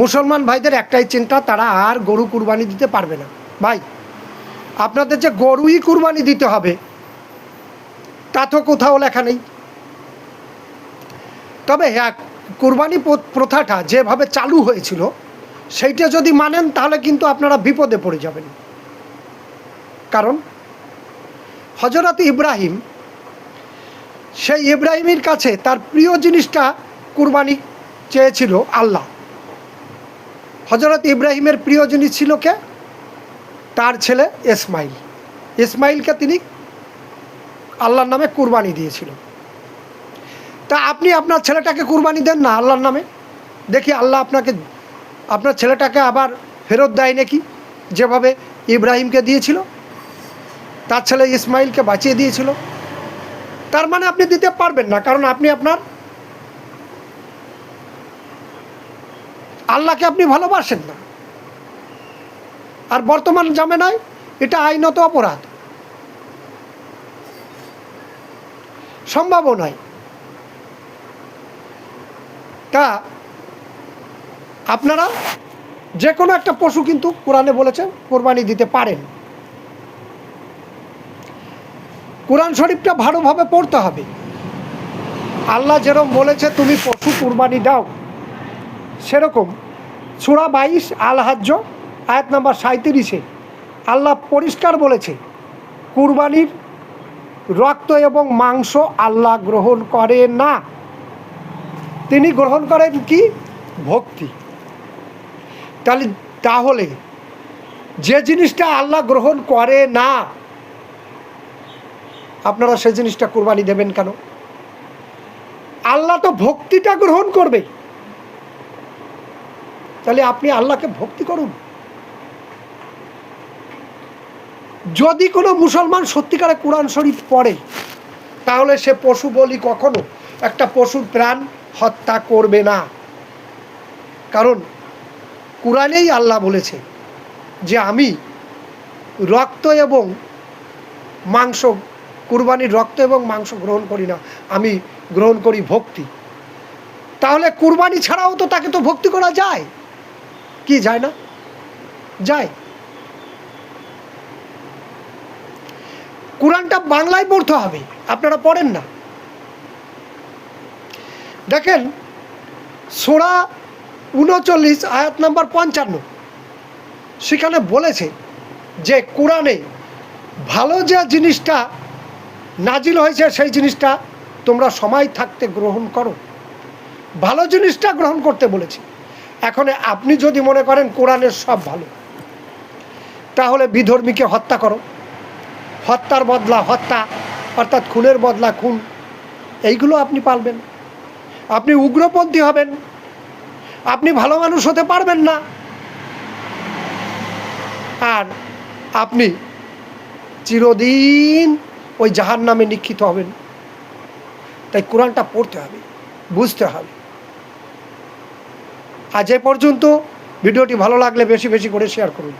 মুসলমান ভাইদের একটাই চিন্তা, তারা আর গরু কুরবানি দিতে পারবে না। ভাই, আপনাদের যে গরুই কুরবানি দিতে হবে তা তো কোথাও লেখা নেই। তবে হ্যাঁ, কুরবানি প্রথাটা যেভাবে চালু হয়েছিল সেইটা যদি মানেন তাহলে কিন্তু আপনারা বিপদে পড়ে যাবেন। কারণ হযরত ইব্রাহিম, সেই ইব্রাহিমের কাছে তার প্রিয় জিনিসটা কুরবানি চেয়েছিল আল্লাহ। হযরত ইব্রাহিমের প্রিয় জিনিস ছিল কে? তার ছেলে ইসমাইল। ইসমাইলকে তিনি আল্লাহর নামে কুরবানি দিয়েছিল। তা আপনি আপনার ছেলেটাকে কুরবানি দেন না আল্লাহর নামে, দেখি আল্লাহ আপনার ছেলেটাকে আবার ফেরত দেয় নাকি, যেভাবে ইব্রাহিমকে দিয়েছিল, তার ছেলে ইসমাইলকে বাঁচিয়ে দিয়েছিল। তার মানে আপনি দিতে পারবেন না, কারণ আপনি আপনার আল্লাহকে আপনি ভালোবাসেন না। আর বর্তমান জামানায় এটা আইনত অপরাধ, সম্ভব নয়। তা আপনারা যে কোনো একটা পশু কিন্তু কোরআনে বলেছে কোরবানি দিতে পারেন। কোরআন শরীফটা ভালোভাবে পড়তে হবে। আল্লাহ যেরকম বলেছে তুমি পশু কুরবানি দাও, সেরকম সূরা 22 আল হজ্জ আয়াত নাম্বার 37-এ আল্লাহ পরিষ্কার বলেছে কুরবানির রক্ত এবং মাংস আল্লাহ গ্রহণ করে না। তিনি গ্রহণ করেন কি? ভক্তি। তাহলে যে জিনিসটা আল্লাহ গ্রহণ করে না, আপনারা সেই জিনিসটা কুরবানি দেবেন কেন? আল্লাহ তো ভক্তিটা গ্রহণ করবে, তাহলে আপনি আল্লাহকে ভক্তি করুন। যদি কোনো মুসলমান সত্যিকারে কোরআন শরীফ পড়ে, তাহলে সে পশু বলি কখনো একটা পশুর প্রাণ হত্যা করবে না। কারণ কোরআনেই আল্লাহ বলেছে যে আমি রক্ত এবং মাংস, কুরবানির রক্ত এবং মাংস গ্রহণ করি না, আমি গ্রহণ করি ভক্তি। তাহলে কুরবানি ছাড়াও তো তাকে তো ভক্তি করা যায়, কি যায় না? যায়। কোরআনটা বাংলায় পড়তে হবে, আপনারা পড়েন না। দেখেন সূরা 39 আয়াত নাম্বার 55, সেখানে বলেছে যে কোরআনে ভালো যে জিনিসটা নাজিল হয়েছে সেই জিনিসটা তোমরা সময় থাকতে গ্রহণ করো। ভালো জিনিসটা গ্রহণ করতে বলেছে। এখন আপনি যদি মনে করেন কোরআনের সব ভালো, তাহলে বিধর্মীকে হত্যা করো, হত্যার বদলা হত্যা, অর্থাৎ খুনের বদলা খুন, এইগুলো আপনি পালবেন। আপনি উগ্রপন্থী হবেন, আপনি ভালো মানুষ হতে পারবেন না, আর আপনি চিরদিন ওই জাহান্নামে নিক্ষিপ্ত হবেন। তাই কোরআনটা পড়তে হবে, বুঝতে হবে। আজ এ পর্যন্ত। ভিডিওটি ভালো লাগলে বেশি বেশি করে শেয়ার করুন।